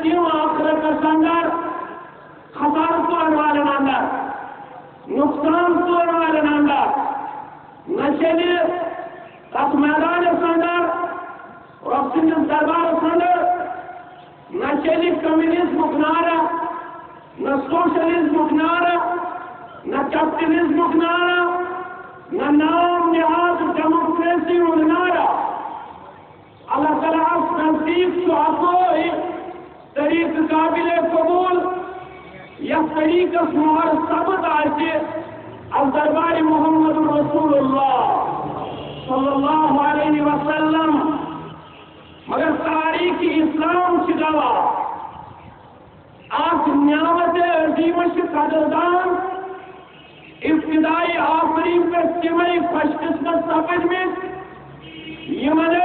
تم آخرت اندر خسار ترن والن اندر نقصان ترن والن اندر نہ چلے تس میدان اندر رب سندس دربار اندر نہ چلے کمیونزم نعرہ نہ سوشلزم نعرہ نہ کیپٹلزم نعرہ نہ نام نہاد ڈیموکریسی نعرہ اللہ تعالیٰ نزدیک تو اکوئی طریق قابل قبول یا طریق مہر ثبت آئے از دربار محمد رسول اللہ صلی اللہ علیہ وسلم مگر تاریخ اسلام کی گواہ آج نعمت عظیم سے قدردان ابتدائی آفرین پر تمہیں خوش قسمت سمجھ میں یمن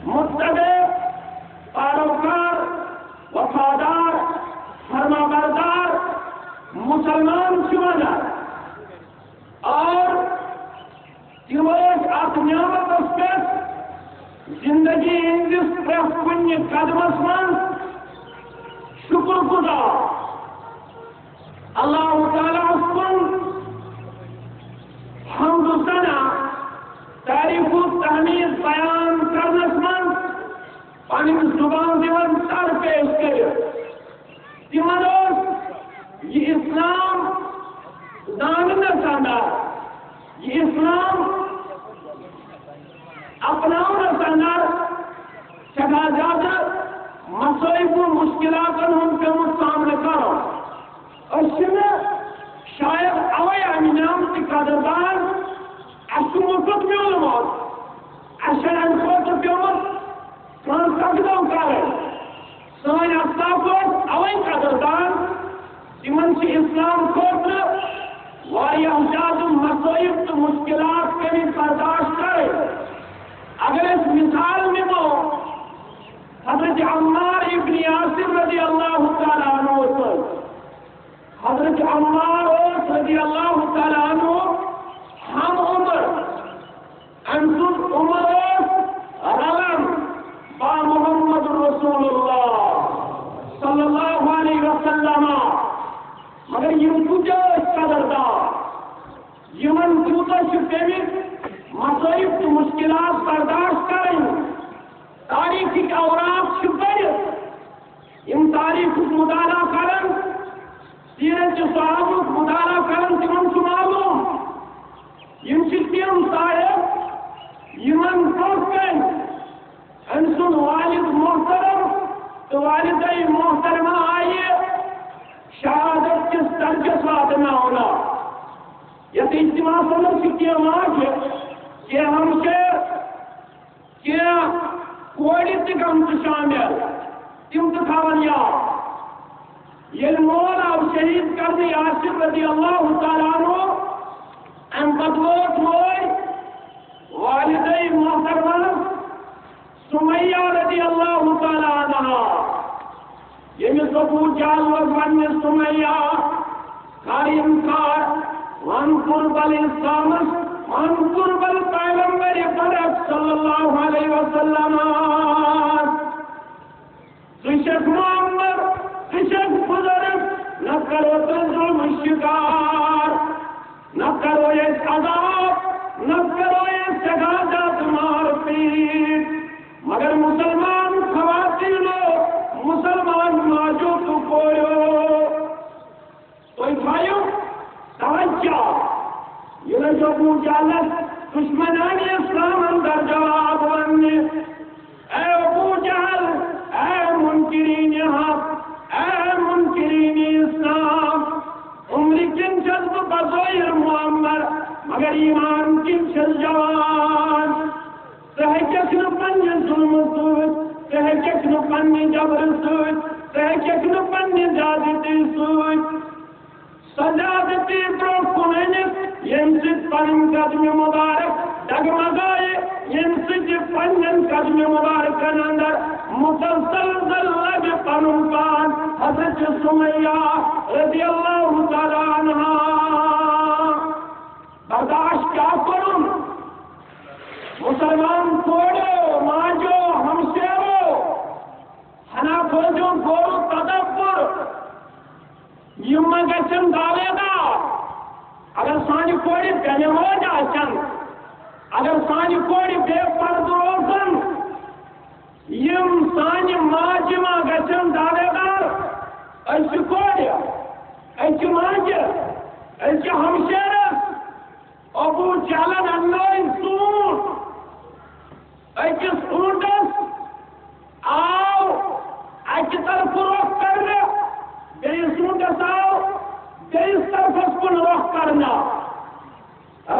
متبع پیروکار وفادار فرما بردار مسلمان چمانا اور تمہیں آپ نعمت اس پر زندگی ہندس پر کنی قدمس من شکر گزار اللہ تعالیٰ اس کن حمد و ثنا تعریف و تحمید بیان کرنس من پانی زبان دیون سر پیش کرے تمہارا یہ اسلام داننا چاہتا یہ اسلام اپناؤنا چاہتا چکا جاتا مسائب و مشکلات ہم کے سامنے کرو اور شاید اوے امینام کی قدردان اسو مفت میں علمات اشن انخوت پیومت کان سکدوں کرے سوائن اصطافت اوے قدردان تمن سے اسلام کھوٹنا واریاہ زیادہ مسائب تو مشکلات کے بھی برداشت کرے اگر اس مثال میں وہ حضرت عمار ابن یاسر رضی اللہ تعالیٰ عنہ پر حضرت عمار رضی اللہ تعالیٰ عنہ ہم عمر انسل عمر رلم با محمد رسول اللہ صلی اللہ علیہ وسلم مگر یہ کجا قدردار یمن کیوتا شکیمت مصائب تو مشکلات برداشت کریں تاریخی کا اوراق شکر ان تاریخ مطالعہ کرن سیرت صحابت مطالعہ کرن تمن کو معلوم یم تم صاحب یمن کوکن انسن والد محترم تو والدہ محترمہ آئیے شہادت کس درجہ ساتھ نہ ہونا یہ اجتماع سمجھ کی آواز ہے کہ ہم سے کیا کوڑی تکم شامل تم تو تھاون یہ مولا اور شہید کرنے یاسر رضی اللہ تعالیٰ عنہ ام بدلوت ہوئے والدہ محترمہ سمیہ رضی اللہ تعالیٰ عنہ یہ میں سبو جالوز ون سمیہ قائم کار وان قرب الاسلام وان قرب الپیغمبر برک صلی اللہ علیہ وسلم شیخ محمد شیخ بزرگ نہ کرو ظلم شکار نہ کرو یہ عذاب نہ کرو یہ سگاجات مار پیٹ مگر مسلمان خواتین مسلمان ماجو تو کوئو تو بھائیو توجہ یہ جو بوجالت دشمنان اسلام اندر جواب وننے اے ابو جہل اے منکرین حق اے منکرین اسلام عمر کن جذب بظاہر معمر مگر ایمان کن چل جوان تحقیق نپنی ظلم سوچ تحقیق نپنی جبر سوچ تحقیق نپنی جادتی سوچ سجادتی پروکنینت ینسد پنن قدم مبارک ڈگمگائے ینسد پنن قدم مبارک اندر مسلسل ذلب پنن پان حضرت سمیہ رضی اللہ تعالیٰ عنہ برداشت کیا کروں مسلمان کوڑو ماجو ہمشیرو حنا سوچو غور و تدبر یم گژھن دعویدار اگر سانہِ کورِ بینِموج آسن اگر سانہِ کورِ بے پرد روزن یم سانہِ ماجہِ ما گژھن دعویدار أسۍ چھِ کورِ أسۍ چھِ ماجہِ أسۍ چھِ ہمشیرس ابو جہلن اننٲوۍ ژوٗنٛٹھ أکِس ژوٗنٛٹھس آو اکہِ طرفہٕ روٚخ کرنہٕ بیٚیِس ژوٗنٛٹھس آو بیٚیِس طرفس کُن روٚخ کرنہٕ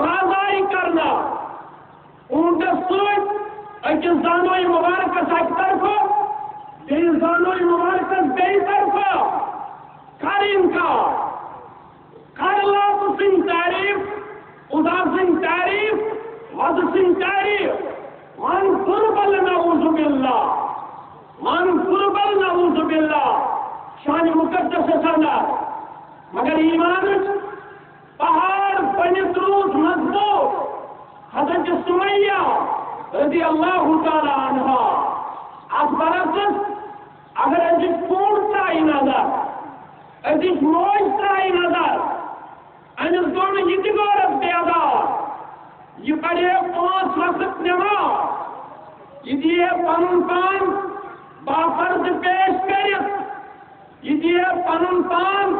رازائی کرنہٕ ژوٗنٛٹھس سۭتۍ أکِس زانوی مبارکس اکہِ طرفہٕ بیٚیِس زانوی مبارکس بیٚیہِ طرفہٕ کر انکار کر لات سٕنٛدۍ تعریف خدا سٕنٛدۍ تعریف وَدٕ سٕنٛدۍ تعریف من قربل نعوذ باللہ من قربل نعوذ باللہ شان مقدس اندر مگر ایمان پہاڑ بنت روز مضبوط حضرت سمیہ رضی اللہ تعالی عنہ ات برعکس اگر ازچ کوٗر ترٛایہِ نظر ازچ موج ترٛایہِ نظر أمِس گوٚو نہٕ یہِ تہِ غورس بیدار یہ پڑھے 5 وقت نماز یہ دیے پنن پان باپرد پیش کرت یہ دیے پنن پان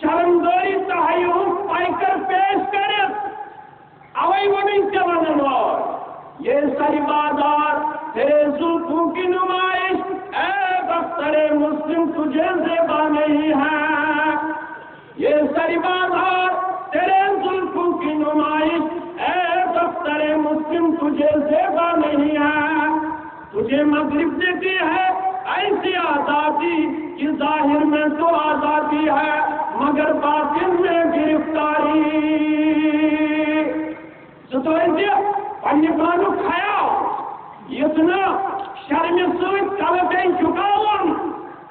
شرمداری تحیّر پائکر پیش کرت اوئی ونی سے ونن وول یہ ساری بازار تیرے زلفوں کی نمائش اے بختر مسلم تجھے زیبا نہیں ہے یہ ساری بازار تیرے زلفوں کی نمائش اے دفتر مسلم تجھے زیبا نہیں ہے تجھے مغرب دیتی ہے ایسی آزادی کہ ظاہر میں تو آزادی ہے مگر باطن میں گرفتاری ستوئے پنی پانو کھایا اتنا شرم سوچ کلتے چکاون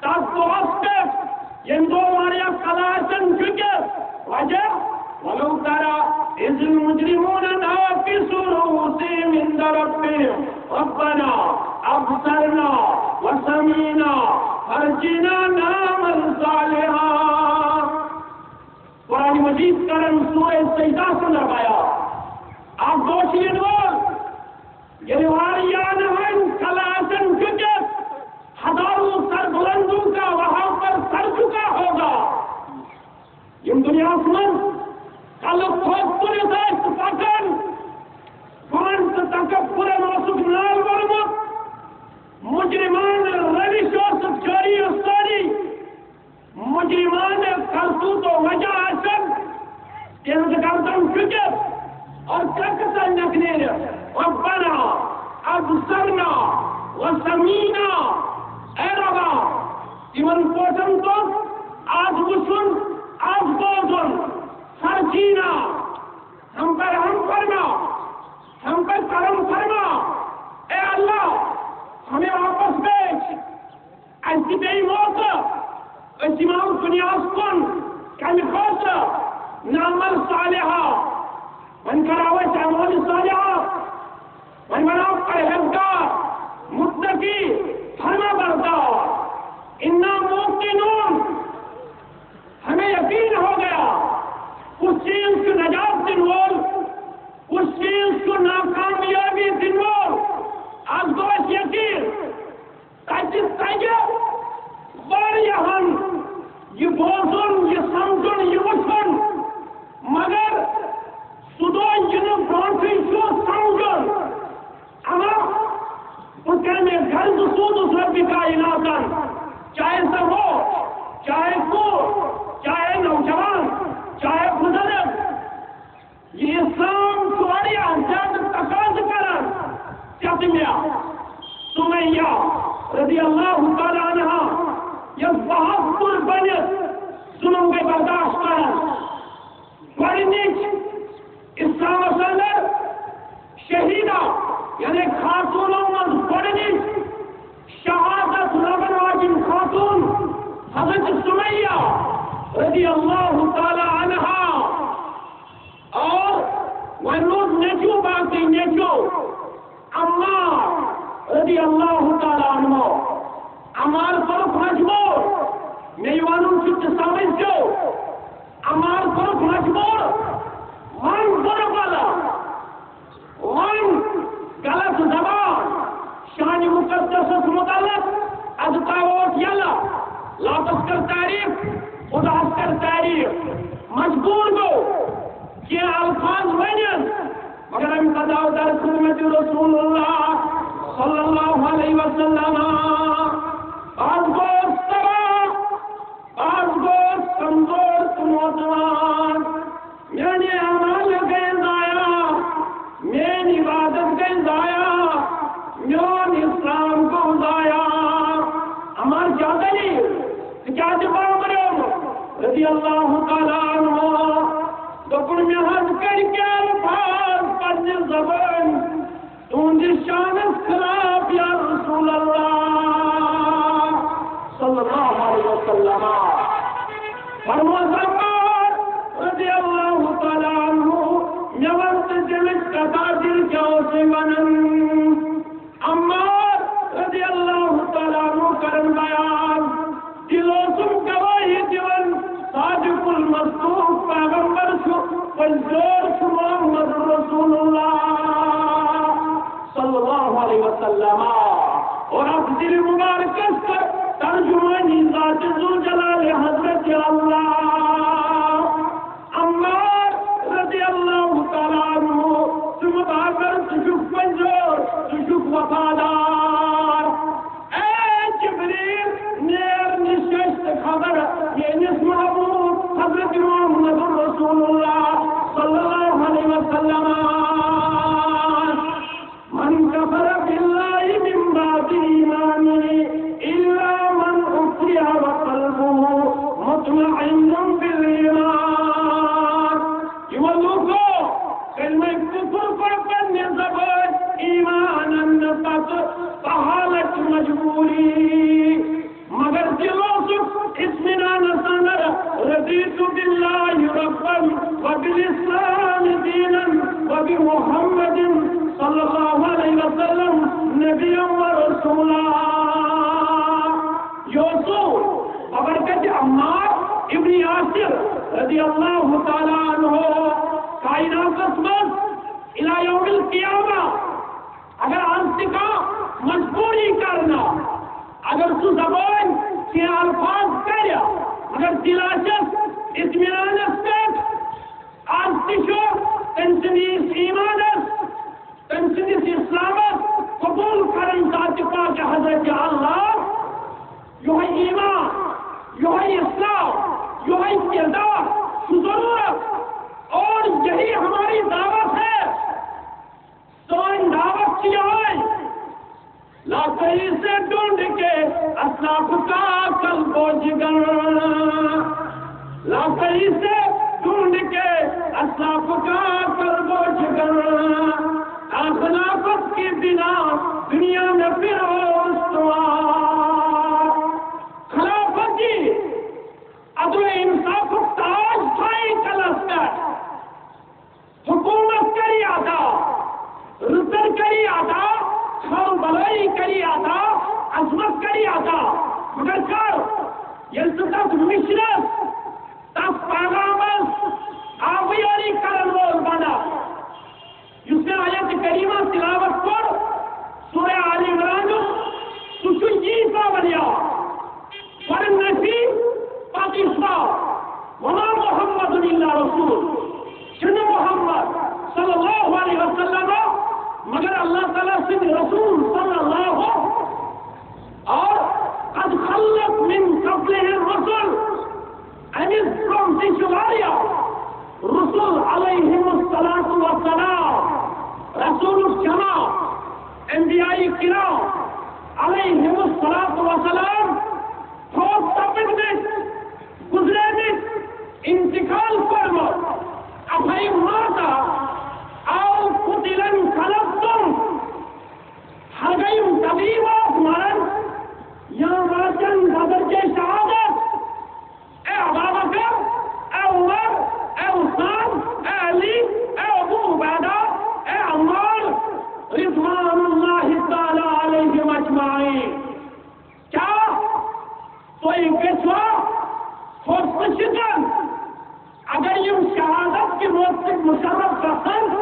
تک تو اسپیکٹ ین دو ماریا کلاشن چکت وجہ ولو ترى إذ المجرمون ناكسوا رؤوسهم عند ربهم ربنا أبصرنا وسمعنا فارجعنا نعمل صالحا قرآن مجید کرن سورہ سجدہ سے نرمایا آپ دوشین وول یہ واریان ہیں کلاسن ججت ہزاروں سر بلندوں کا وہاں پر سر چکا ہوگا یہ دنیا سمن کلک کھوک پوری داشت پکن فانت تکبر نوسک نال ورمت مجرمان روش اوسک جاری استاری مجرمان کرتوت و وجہ آسن تیز گردن فکر اور ککسن نکنیر ربنا ابصرنا وسمینا اے ربا تیمن پوٹن تو آج وسن آج بوزن فرجینا ہم پر ہم فرما ہم پر کرم فرما اے اللہ ہمیں واپس بیچ ایسی بے موت ایسی ماؤں دنیاز کن کمی خوص نعمل صالحہ من کراوے چاہمال صالحہ من مناو پرہزگار متقی فرما بردار انہا موقنون ہمیں یقین ہو گیا اس چیز کو نجات دنوال اس چیز کو ناکامیابی دنوال از گوش یقین تجد تجد واریہن یہ بوزن یہ سمجھن یہ وچھن مگر سدوئی جنو برانٹی شو سمجھن اما اس کے میں گھر سود اس ربی کا علاقن چاہے سب ہو چاہے کو چاہے نوجوان چاہے بزرگ یہ اسلام تمہاری آزاد تقاض کرن چتمیا سمیہ رضی اللہ تعالی عنہ یہ بہتر بنت ظلم کے برداشت کرن گۄڈنِچ اسلام اندر شہیدہ یعنی خاتونوں من گۄڈنِچ شہادت لبن واجن خاتون حضرت سمیہ رضی اللہ تعالی عنہ اور ونود نیچو باقی نیچو عمار رضی اللہ تعالی عنہ عمار فرق میں ونن سمجھو عمار کورک مجبور ون بر بلا ون غلط زبان شان مقدس متعلق از تاوت یلا لاتس کر تعریف خداس کر تعریف مجبور گو کہ الفاظ ونن مگر ہم قضاء در خدمت رسول اللہ صلی اللہ علیہ وسلم بعض گوشت تباہ بعض گوشت کمزور نوجوان میرے اعمال گئے ضائع میری عبادت گئے ضائع میون اسلام کو ضائع ہمار کیا دلیل کیا جواب کرو رضی اللہ تعالیٰ عنہ دکن میں حد کر کے الفاظ پڑھنے زبان تون شان خلاف یا رسول اللہ صلی اللہ علیہ وسلم فرمایا رضی اللہ تعالیٰ عنہ میں وقت جلس کتا دل کیا سے ونن عمار رضی اللہ تعالیٰ عنہ کرن بیان دلو سم گواہی دیون صادق المصدوق پیغمبر شو پنجور شو محمد رسول اللہ صلی اللہ علیہ وسلم اور افضل مبارک کا ترجمانی ذات ذوالجلال حضرت اللہ عمار رضی اللہ تعالیٰ عنہ تم بابر تشک پنجور تشک وفادار اے جبریل نیر نشست خبر یہ نسم محبوب حضرت محمد رسول اللہ صلی اللہ علیہ وسلم من کفر باللہ من بعد ایمانی الا من اکریہ وقلبه مطمئن بالایمان یہ لوگوں کلمہ کفر پر پڑھنے زبان ایمان اندر حالت مجبوری مگر دلوں سے اطمینان سنر رضیت باللہ ربا وبالاسلام دینا وبمحمد صلی اللہ علیہ وسلم نبی و رسولا یوسف ببرکت عمار ابن یاسر رضی اللہ تعالیٰ عنہ کائنات قسمت الى یوم القیامہ اگر انتقا مجبوری کرنا اگر سو زبان کے الفاظ کریا اگر دلاشت اطمینان اسپیٹ آرتشو تنسنیس ایمانت تنسنیس اسلامت قبول کرن ذات پاک حضرت اللہ یہ ایمان یہ اسلام یہ کردار ضرورت اور یہی ہماری دعوت ہے سوئن دعوت کی آئی لاکری سے ڈھونڈ کے اسلاف کا قلب و جگر لاکری سے ڈھونڈ کے اسلاف کا قلب و جگر خلافت کی بنا دنیا میں پھر استوار خلافت کی عدل انصاف تاج تھائی کلسکر حکومت کری آتا رسل کری آتا خال بلائی کری آتا عظمت کری آتا مگر کر یلتقت مشرف تف پیغامس آویاری کرن رول بنا جس نے آیت کریمہ تلاوت کر سورہ آل عمران سوچو جیسا بنیا ورن نفی پاکستہ وما محمد اللہ رسول جن محمد صلی اللہ علیہ وسلم مگر اللہ تعالیٰ سے رسول صلی اللہ اور قد خلت من قبلہ الرسل and is from Tishuvaria رسول علیہم الصلاة والسلام رسول الجماع انبیاء کرام علیہم الصلاة والسلام خوف تبدیت گزریت انتقال فرما افہی ماتا او قتلن خلفتم حرگیم طبیب آف مرن یا مرچن غدر کے شہادت اے ابابکر اے عمر اے عثمان اے علی اے ابو عبیدہ اے عمار رضوان اللہ تعالی علیہم اجمعین تُہۍ گٔژھوا حوصلہٕ شکن اگر یم شہادت کی موت سے مشرف گژھن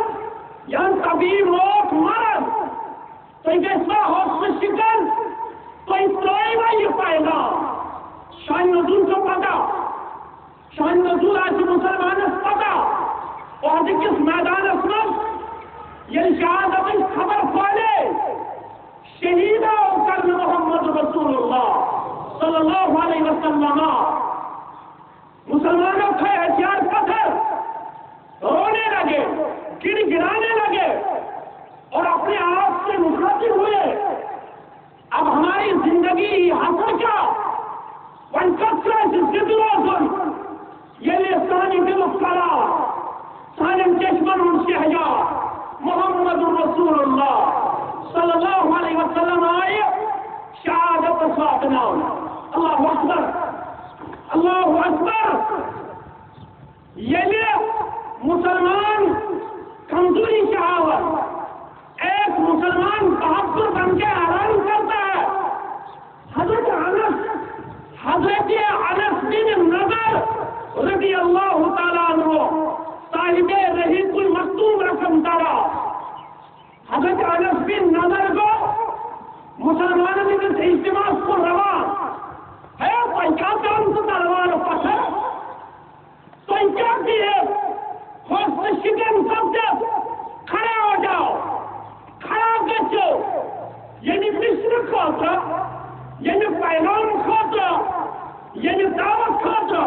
یا کبھی موت مرن تُہۍ گٔژھوا حوصلہٕ شکن تُہۍ ترٛٲیوا یہ پیغام شان نزول کو پتہ شان نزول آسہِ مسلمانس پتہ اور کس میدانس منٛز ییٚلہِ شہادتٕچ خبر پھٲلے شہیدہ کرن محمد رسول اللہ صلی اللہ علیہ وسلم مسلمانوں کے ہتھیار پتھر رونے لگے گر گرانے لگے اور اپنے آپ سے مخاطب ہوئے اب ہماری زندگی حاصل کیا ون کتر ضد روزن یلی سانی دل کرا سانم چشمن ہن شہجار محمد رسول اللہ صلی اللہ علیہ وسلم آئے شہادت ساتنا اللہ اکبر اللہ اکبر یلی مسلمان کمزوری شہادت ایک مسلمان بہادر بن کے اعلان کرتا ہے حضرت انس بن نضر رضی اللہ تعالیٰ عنہ صاحب رحیق المختوم رقم دارا حضرت انس بن نضر کو مسلمانوں نے اس اجتماع کو روا ہے پنچاتم سے تلوار پتھر تو ان کیا کیے حوصلہ شکن سب جب کھڑے ہو جاؤ کھڑا گچو یعنی مشن کھوتا یعنی پیغام کھوتا یعنی دعوت کھوتا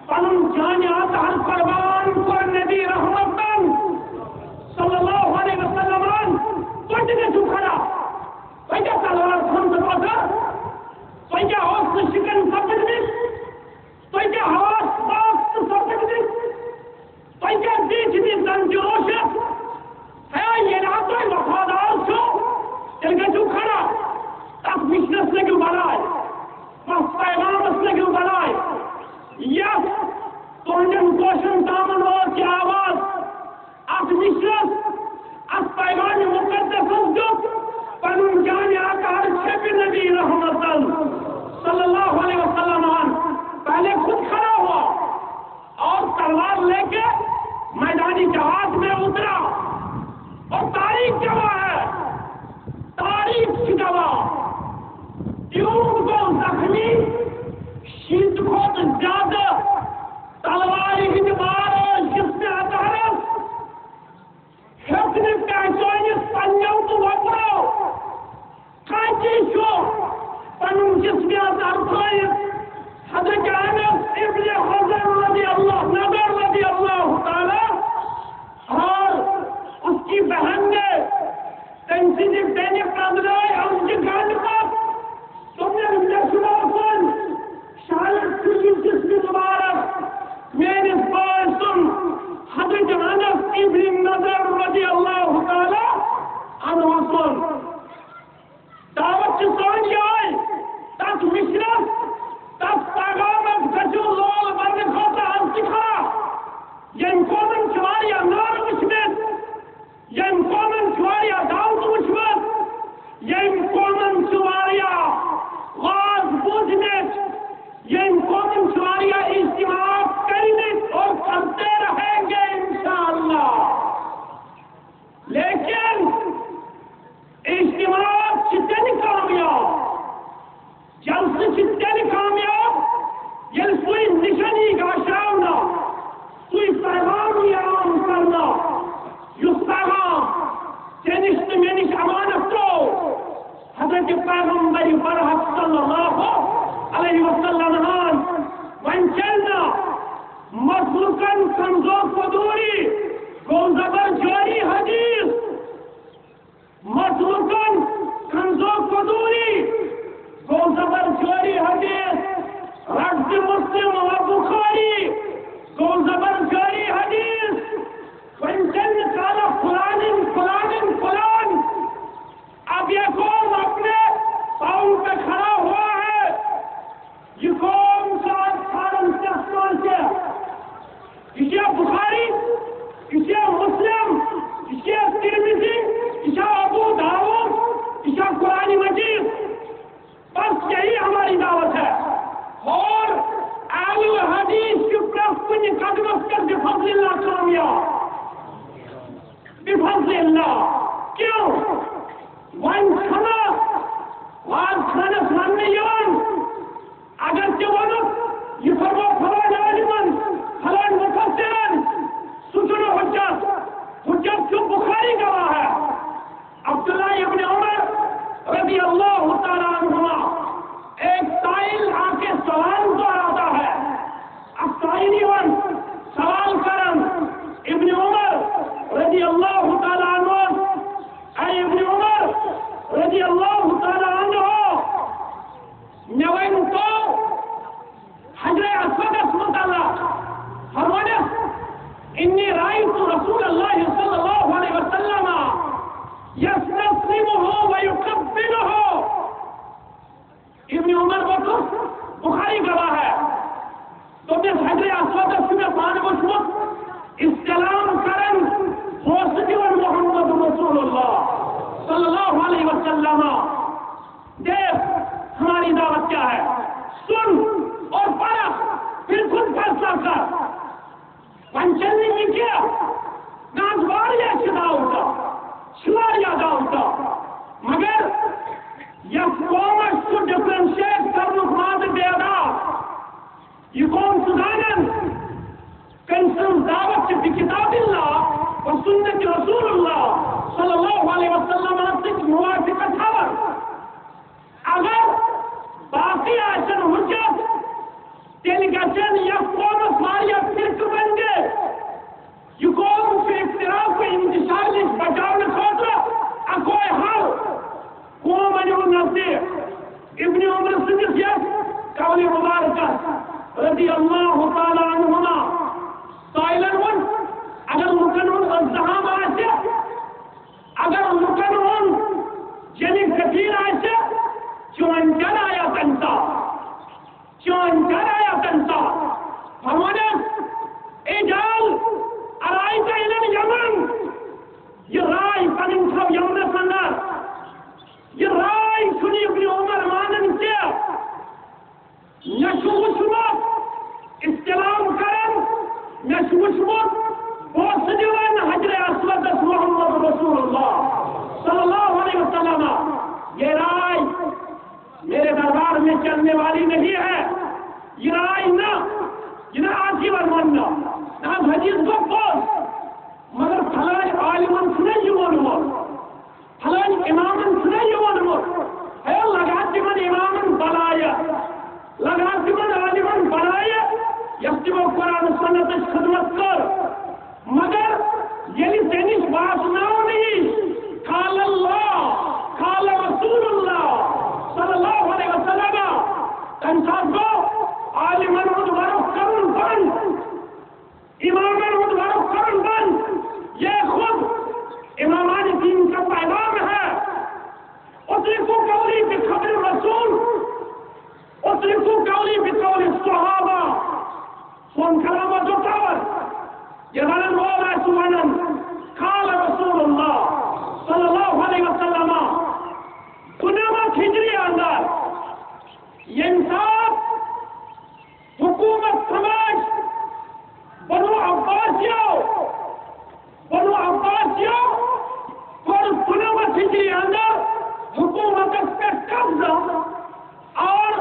پنن جانیات ہر قربان کو نبی رحمتن صلی اللہ علیہ وسلم کچھ نے جو کھڑا وجہ تلوار کھن سے پتھر وجہ حوصلہ شکن سب جب وجہ حواس باقت سب جب وجہ دیکھ دی زنجروش ہے یہ راتوی وفادار چھو تلگے جو کھڑا تک مشنس لگو بنائے بس پیغامس لگو بنائے یس تونجن کوشن دامن اور کی آواز ات مشنس ات پیغام مقدس جو پنن جانی آکار شب نبی رحمتن صلی اللہ علیہ وسلم پہلے خود کھڑا ہوا اور تلوار لے کے میدانی جہاد میں اترا اور تاریخ گواہ ہے تاریخ کی گواہ یوں کو زخمی شیت کو زیادہ تلوار ہدوار جس سے اتارس حکم پہچانس پنجوں تو وپرو کانچی شو پنن جسمیات ارتائیس حضرت انس ابن حضر رضی اللہ نظر رضی اللہ تعالی اور اس کی بہن نے تنسیب دینے پردرائی اور اس کی گھنڈ پر تم نے نشمہ کن شاید کسی جسمی مبارک میرے بائسن حضرت انس ابن نظر رضی اللہ تعالی عنہ سن دعوت کی سونی آئی تک مشرف تک پیغامت گجو لول برنے کھوتا ہم سکھا ین کومن چواریا نار مشمت ین کومن چواریا داؤد مشمت ین کومن چواریا غاز بوجھنت ین کومن چواریا اجتماع کرنت اور کرتے رہیں گے انشاءاللہ لیکن اجتماع چتن کامیاب جلسہ چتن کامیاب یل سوئی نشانی گاشاونا سوئی پیغام عام کرنا یس پیغام تینشت مینش امانت تو حضرت پیغمبر برحق صلی اللہ علیہ وسلم ونچلنا مخلوقاً کمزور قدوری گو زبر جاری حدیث مخلوقاً کمزور قدوری گو زبر جاری حدیث رد مسلم و بخاری گو زبر جاری حدیث ونچل کالا فلان اب یہ قوم اپنے پاؤں پہ کھڑا ہوا ہے یہ قوم ساتھ کھارن سے اسمان سے اسے بخاری اسے مسلم اسے ترمذی اسے ابو داؤد اسے قرآن مجید بس یہی ہماری دعوت ہے اور اہل الحدیث کی پرسکن قدمت کر بفضل اللہ کامیاب بفضل اللہ کیوں وان کھنا وان کھانا سامنے یون اگر کہ ونک یہ فرمو فلان عالمن فلان مفسرن سچنو حجت جو بخاری گواہ ہے عبداللہ ابن عمر رضی اللہ تعالیٰ عنہما ایک سائل آ کے سوال دہراتا ہے اب سائلی ون سوال کرن ابن عمر رضی اللہ تعالیٰ عنہ اے ابن عمر رضی اللہ تعالیٰ عنہ نوین تو حجر اسود متعلق فرمانس انی رأیت رسول اللہ صلی اللہ علیہ وسلم یستسلمه ویقبلہ ابن عمر کو بخاری گواہ ہے تو میں حجر اسود میں پانے کو شمت استلام کرن حوصدی محمد رسول اللہ صلی اللہ علیہ وسلم دیکھ ہماری دعوت کیا ہے سن اور پرخ پھر خود فیصلہ کر پنچلی میں کیا نازواریا شدا ہوتا شواریا دا ہوتا مگر یہ قومش کو ڈفرنشیٹ کرنے خواہد بیدا یہ قوم سدانن کنسل دعوت کی کتاب اللہ و سنت رسول اللہ صلی اللہ علیہ وسلم نفسک موافقت خبر اگر باقی آشن حجت تیل گچن یا قوم ساریا فرق بن گئے یہ قوم کے اختراف کو انتشار لکھ بچاؤنے خاطر اکوئے حال قوم انہوں نزدیک ابن عمر صدیق یس قول مبارکت رضی اللہ تعالی عنہما سائلن ون اگر مکنون ازدہام آئے اگر مکنون جنی کثیر آئے چونچر آیا تنسا چونچر آیا تنسا فرمانا اجال ارائیت الان یمن یہ رائے پننسا یمن سندر یہ رائے سنی ابن عمر مانن کیا نشو شمت استلام کرن نشو شمت بہت سجوان حجر اسود محمد رسول اللہ صلی اللہ علیہ وسلم یہ رائے میرے دربار میں چلنے والی نہیں ہے یہ رائے نہ یہ آجی ورماننا نہ حدیث کو پوز مگر فلان عالمان سنے یون ہو فلان امامن سنے یون ہو ہے لگاتی من امامن بلایا لگاتی من عالمان بلایا یفتی وہ قرآن سنت خدمت کر مگر یعنی تینیش باس ناؤ نہیں قال اللہ قال رسول اللہ صلی اللہ علیہ وسلم انسان کو عالمان ودوارو کرن بند امامان ودوارو کرن بند یہ خود امامان دین کا پیغام ہے اترکو قولی بخبر رسول اترکو قولی بقول الصحابہ سن کلامت و طور یہ غلن مولا سبحانن قال رسول اللہ صلی اللہ علیہ وسلم قنامت ہجری اندر یہ انصاف حکومت سماج بنو عباسیوں اور قنامت ہجری اندر حکومت کا قبضہ اور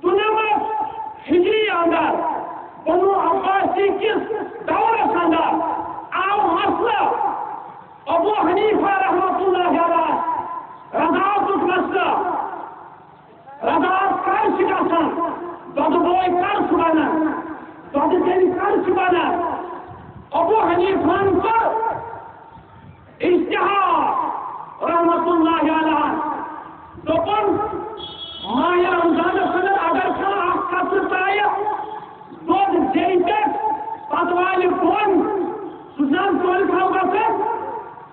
قنامت ہجری اندر بنو عباسی کس دور اندر آو مسئلہ ابو حنیفہ رحمت اللہ علیہ رضاعت مسئلہ رضاعت کار شکاسن دود بوئی کار سبانا دود تیری کار سبانا ابو حنیفہ پر اشتہار رحمت اللہ علیہ دوپن مایا رمضان صدر اگر کھا آخ کسر پایا دود جیتک پتوالی کون سوزان کول کھاؤ گا سے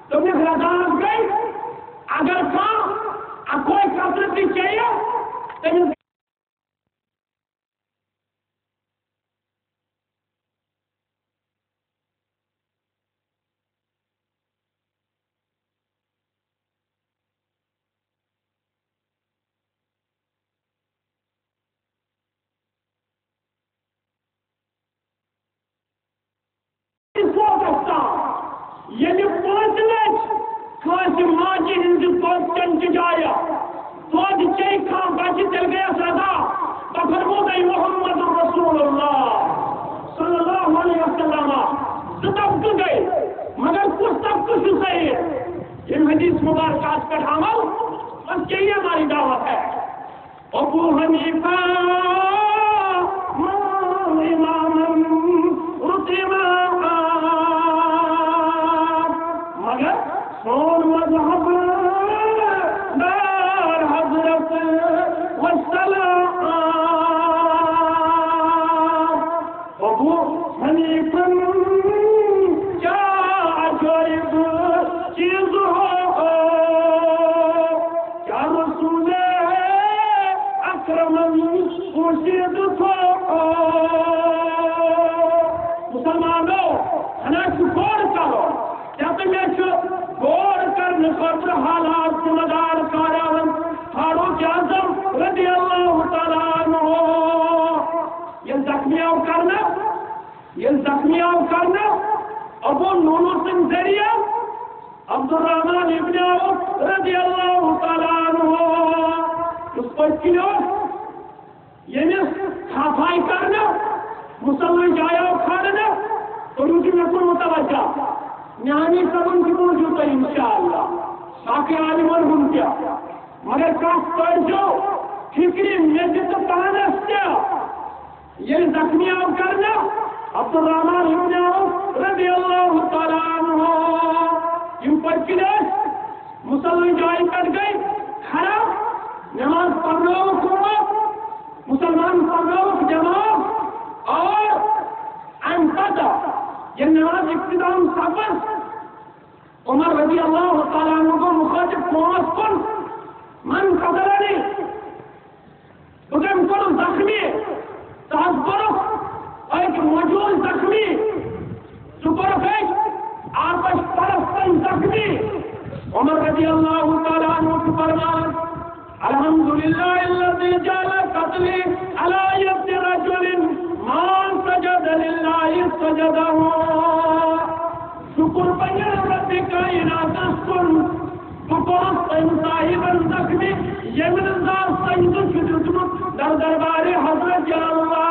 تمہیں رضاعت گئی اگر کھا کوئی کسرت بھی چاہیے تو وقت یہ پانچ لچ ماجہ ہند چن جائے توجہ چی کھان بچہ تیل گیا سدا بفرمو گئی محمد رسول اللہ صلی اللہ علیہ وسلم طبقہ گئی مگر کس طبقہ سے صحیح ان حدیث مبارکات پر عمل بس یہی ہماری دعوت ہے ابو حنیفہ امام رتبہ مگر سون مذہب دار حضرت والسلام ابو حنیفہ کیا عجائب چیز ہو کیا رسول اکرم خورشید کو مسلمانوں ہنس غور کرو جب میں غور کرنے خاطر حالات کے مدار کاران فاروق اعظم رضی اللہ تعالیٰ عنہ یہ زخمیاں کرنا ابو نونو سن ذریعہ عبد الرحمن ابن عوف رضی اللہ تعالیٰ عنہ اس پر کیوں یعنی صفائی کرنا مسلمان جایا کھانا تو روٹی میں کوئی متوجہ نانی سبن کی موجود ہے انشاءاللہ باقی عالمان ہوں کیا مگر کاس پر جو فکری میجت پانس کیا یہ زخمیاں کرنا عبد الرحمن ابن عوف رضی اللہ تعالیٰ عنہ ان پر کلیس مسلمان جائی کر گئی خراب نماز پڑھنا حکومت مسلمان پڑھنا جماعت اور انتظا یہ نماز اقتدام سفر عمر رضی اللہ تعالیٰ عنہ کو مخاطب پہنچ کن من قدرنی تم کرو زخمی تاز برو ایک موجود زخمی سپر فیش آتش پرستن زخمی عمر رضی اللہ تعالیٰ عنہ کی فرمان الحمدللہ الذی جعل قتلی علی ید رجل ما سجد للہ سجدہ شکر بیر رب کائنات اسکن شکر صاحب زخمی یمن ذات سجد شدت در دربار حضرت اللہ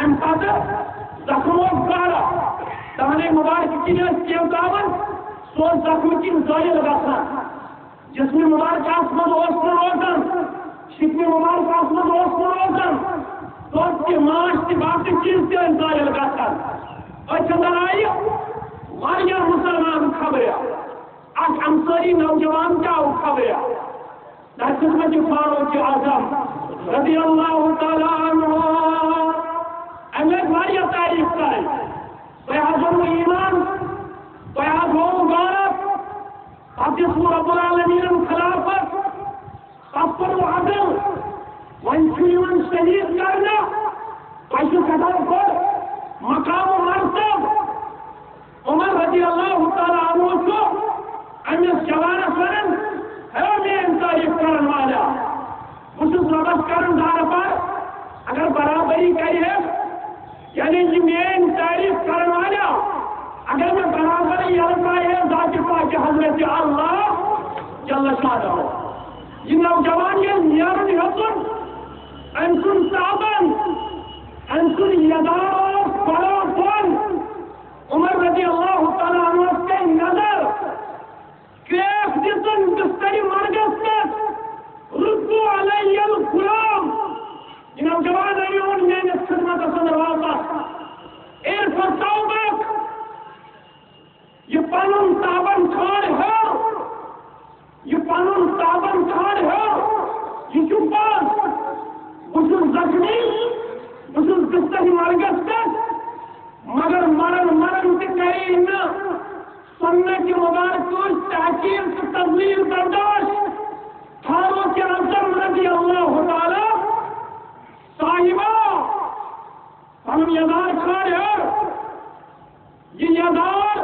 ام پتہ زخموں کارا دانے مبارک کی کیوں کامن سو زخم کی زائل گژھان جسم مبارک آسمان روزان شکم مبارک آسمان روزان تو کہ ماش کی باقی چیز سے زائل گژھان اچھا لڑائی واریاہ مسلمان خبریا اک امسری نوجوان کیا خبریا در خدمت فاروق اعظم رضی اللہ تعالیٰ عنہ امیت واریاہ تعریف کریں بیعظم ایمان بیعظم غارت حدیث رب العالمین خلافت صفر و عدل وانچویون شہید کرنا پیشو قدر پر مقام و مرتب عمر رضی اللہ تعالیٰ عنہ کو امیت جوانا سرن ہے میں انتاریف کرن والا خصوص ربط کرن دار پر اگر برابری کئی ہے یعنی یہ میں تعریف کرنے والا اگر میں برابر یلتا ہے ذات پاک حضرت اللہ جل شانہ یہ نوجوان یہ نیارن حسن انسن صابن انسن یدار بڑا فن عمر رضی اللہ تعالیٰ عنہ کے نظر کریف جسن بستری مرگس کے ردو علی الغلام یہ نوجوان ایون میں نے خدمت سندر واپس ایر فتاوبک یہ پانون تابن کھار ہے یہ پانون تابن کھار ہے یہ چوپاس بسر زخمی بسر بستری مرگس کے مگر مرن کے قریب سنت مبارک کو تحقیر سے تبلیغ برداشت فاروق اعظم رضی اللہ تعالی صاحبہ ہم یدار کھاڑے یہ یدار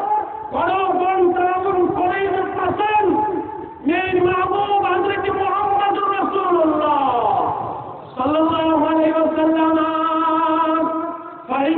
بڑا بن ترابن قریب پسند میری محبوب حضرت محمد رسول اللہ صلی اللہ علیہ وسلم فإن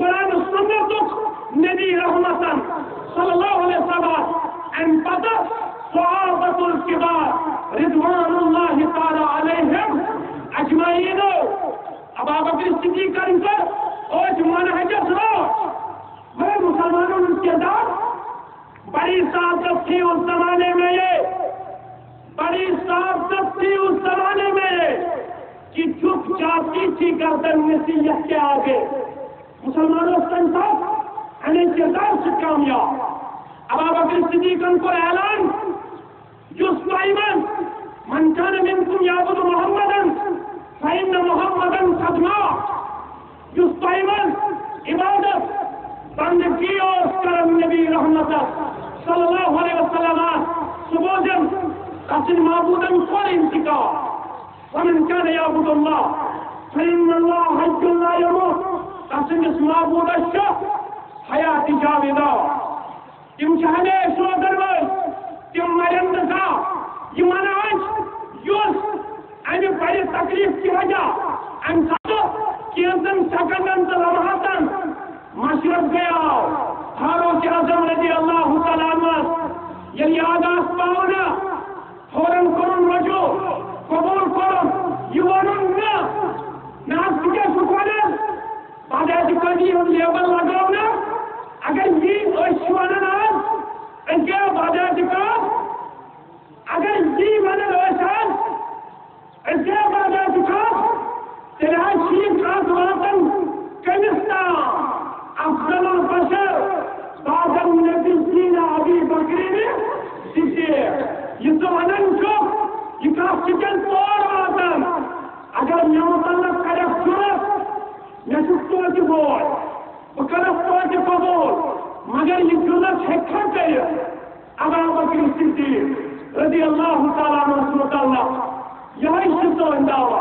قرآن سنتک نبی رحمتن صلی اللہ علیہ وسلم ان پتہ صحابۃ الکبار رضوان اللہ تعالی علیہم اجمعین ابا بکر صدیق کر اور منہجس رو وہ مسلمانوں کے ساتھ بڑی سعادت تھی اس زمانے میں یہ بڑی سعادت تھی اس زمانے میں یہ کہ چپ چاپی تھی گردن نصیحت کے آگے مسلمانوں کے ساتھ انہیں کردار سے کامیاب ابا بکر صدیق کو اعلان جس قائمن من كان منكم يعبد محمدا فإن محمدا قد مات جس قائمن عبادت بندگی اور کرم نبی رحمت صلی اللہ علیہ وسلم سبوجن قسم معبودا قول انتقام ومن كان يعبد الله فإن الله حي لا يموت قسم اس معبود الشخص حیات جاویدہ تم چاہنے شروع میں تم مرند کا یہ مناج یوس امی بڑی تکلیف کی وجہ ام ساتھ کیسن سکنن تو لمحاتن مشرف گیا فاروق اعظم رضی اللہ تعالیٰ عنہ یلی آگاز پاؤنا فوراً کرن رجوع قبول کرن یہ ونن ناس کے سکونن بعد از کدی ہم لیبل لگاؤنا اگر یہ اشوانن آج ان کے بعد از اگر یہ ونن اشان ان کے بعد از تیرہ شیف آزواتن کمستان افضل البشر بعد النبیین ابی بکر صدیق یہ تو ونن جو یہ کاف چکن طور واتن اگر میں مطلق کرف صورت میں سکتو کی بول وہ کرف تو قبول مگر یہ جنت حکم کر ابا بکر صدیق رضی اللہ تعالیٰ عنہ اللہ یہی شد و انداوا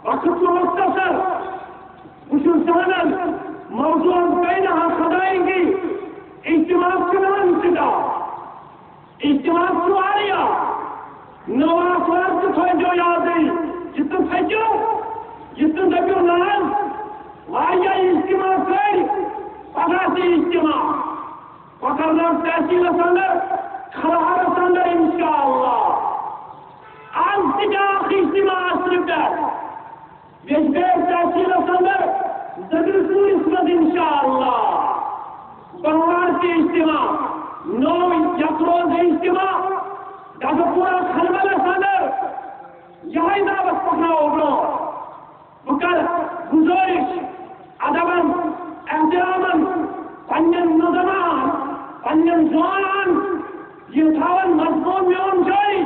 وقت مختصر وشوشانا موضوع بینہا خدائیں گی اجتماع کنان صدا اجتماع سواریا نوا فرد تھوڑو یادی جتن سجو جتن دبیو نال وایا اجتماع کر پگاسی اجتماع وقرنا تحصیل سندر خلار سندر انشاءاللہ آج تجاق اجتماع اصرف در بیشبیر تحصیل سندر زدرسون اسمت انشاءاللہ بہوار کی اجتماع نو یکروز اجتماع جب پورا خلبل سندر یہی دعوت پکنا ہوگا بکر گزارش ادباً احتراماً پنجن نظمان پنجن زوانان یہ تھاون مضمون میون جاری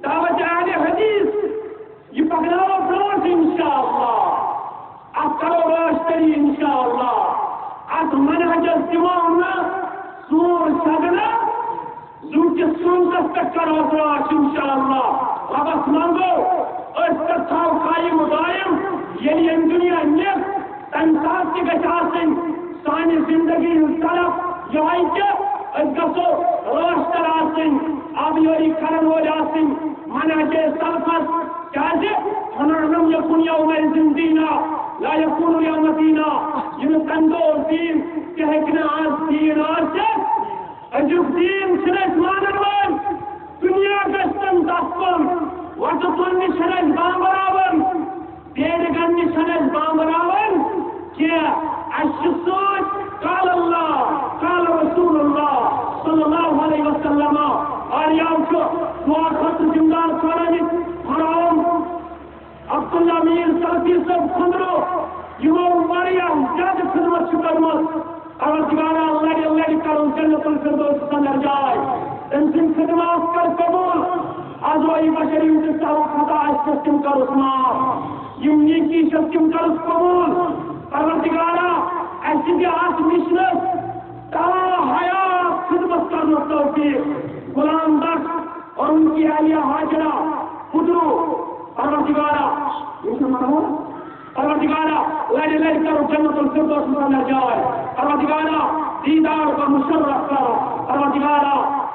دعوت اہل حدیث یہ پکنا ہوگا انشاءاللہ اب کرو راشتری انشاءاللہ اب منہج استماعنا سور شگنا زوج سنتس تک کرو راش انشاءاللہ ربس مانگو اس تتھاو قائم و دائم یعنی ان دنیا نیت تنساس کی گشاسن سانی زندگی طرف یہاں کے اس گسو راشتر آسن آبیوری کرن ہو جاسن منہج سلفس کیسے فنعلم یکن یوم زندینا لا یکون یوم دینا یہ تندور دین کہکنا آج دین آج اجب دین شرط مانوان دنیا گشتن دستن وقتن نشنج بامراون دیرگن نشنج بامراون کیا اشسوچ قال اللہ قال رسول اللہ صلی اللہ علیہ وسلم اور یاو کو دعا خط جمدار سورانی حرام عبداللہ میر سلطی سب خندرو یہ مریم جد خدمت شکرمت اور دوبارہ اللہ کروں جنت الفردوس سندر جائے انسان خدمات کر قبول آزوائی بشری انتظار خدا استسکم کر اسماء یم نیکی شسکم کر اس قبول پروردگارہ ایسی بھی آس مشرف تا حیات خدمت کرنا توفیق غلام بخش اور ان کی اہلیہ حاجرہ خدرو پروردگارہ پروردگارہ لڑ کر جنت الفردوس میں جائے پروردگارہ دیدار کا مشرف کر پروردگارہ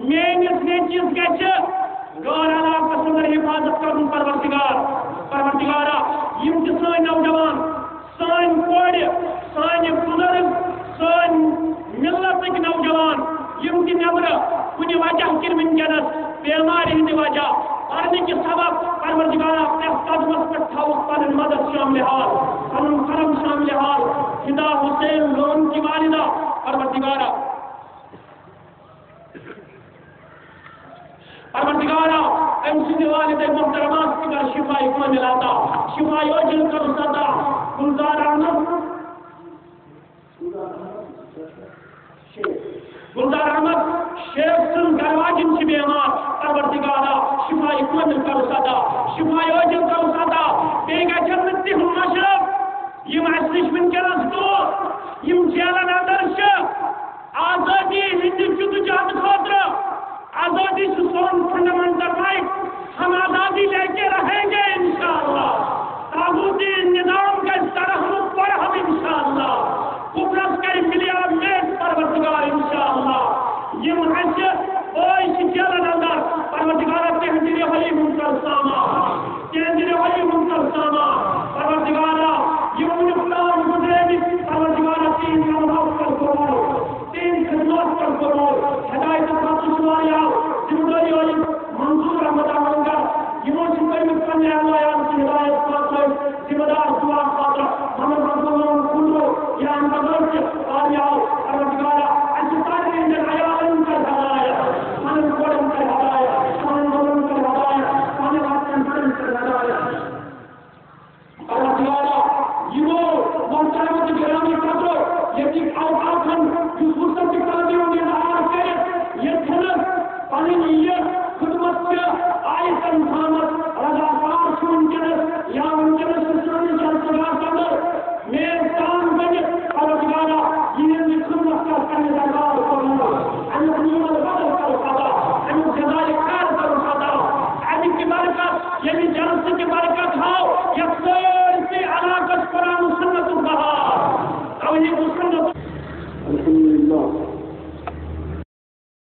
میس نیچس گھر غور علاقس اندر حفاظت کرن پروردگارا یم تہ سن نوجوان سن کور سان بزرگ سن ملتک نوجوان یم تہ نبر کن وجہ کن ونکس بیمار ہند وجہ پڑھنے کے سبب پروردگارا پریت قدمس پہ تھوک پن مدد شامل حال پن کرم شامل حال ہدا حسین لون کی والدہ پروردگارا ام سند والد محترمات کی شفا کامل عطا شفا عاجل کر عطا گلزار احمد شیخ سن گرواجن سے بیمار پروردگارا شفا کامل کر عطا شفا عاجل کر عطا بے گژھن تہ مشرف یم اس نش ونکس دور یم جیلن اندر آزادی ہند جدوجہد خاطر آزادی سے سون فنڈامنٹل رائٹ ہم آزادی لے کے رہیں گے انشاءاللہ تاغوتی نظام کا اس طرح ہم پر ہم انشاءاللہ کفرس کے ملیا میٹ پروردگار انشاءاللہ یہ محسن اوش جلن اندر پروردگار تحجیر حلی منکر ساما تحجیر حلی منکر ساما پروردگارا یہ انفلام گزرے بھی پروردگارا تین نماز پر کرو تین خدمات پر کرو ہدایت خاطر سواریا ذمہ داری منظور احمد آنگا یہ سنگئی مکمل اللہ کی ہدایت خاطر ذمہ دار دعا خاطر محمد رسول اللہ کلو یا اندر کے آریا پروردگارا اسطار اندر عیال کا ہدایت من قرآن کا ہدایت من مولن کا ہدایت من وطن کا ہدایت پروردگارا یہ محترمت گرامی قدر یکی اوقاتن جس فرصت کی قدروں نے نہار کرے یہ تھنس پانی نیت خدمت سے آئیت انسانت رضاکار سے انکنس یا انکنس سسرانی جلسگاہ قدر میرے کام بنی پروردگارا یہ خدمت کا کرنے دلال کرنا ان قیمت بدل کر خدا ان جزائے کار کر خدا ان کی برکت یعنی جلسے کی برکت ہو یک سیر سے علاقت قرآن و سنت البہار توحید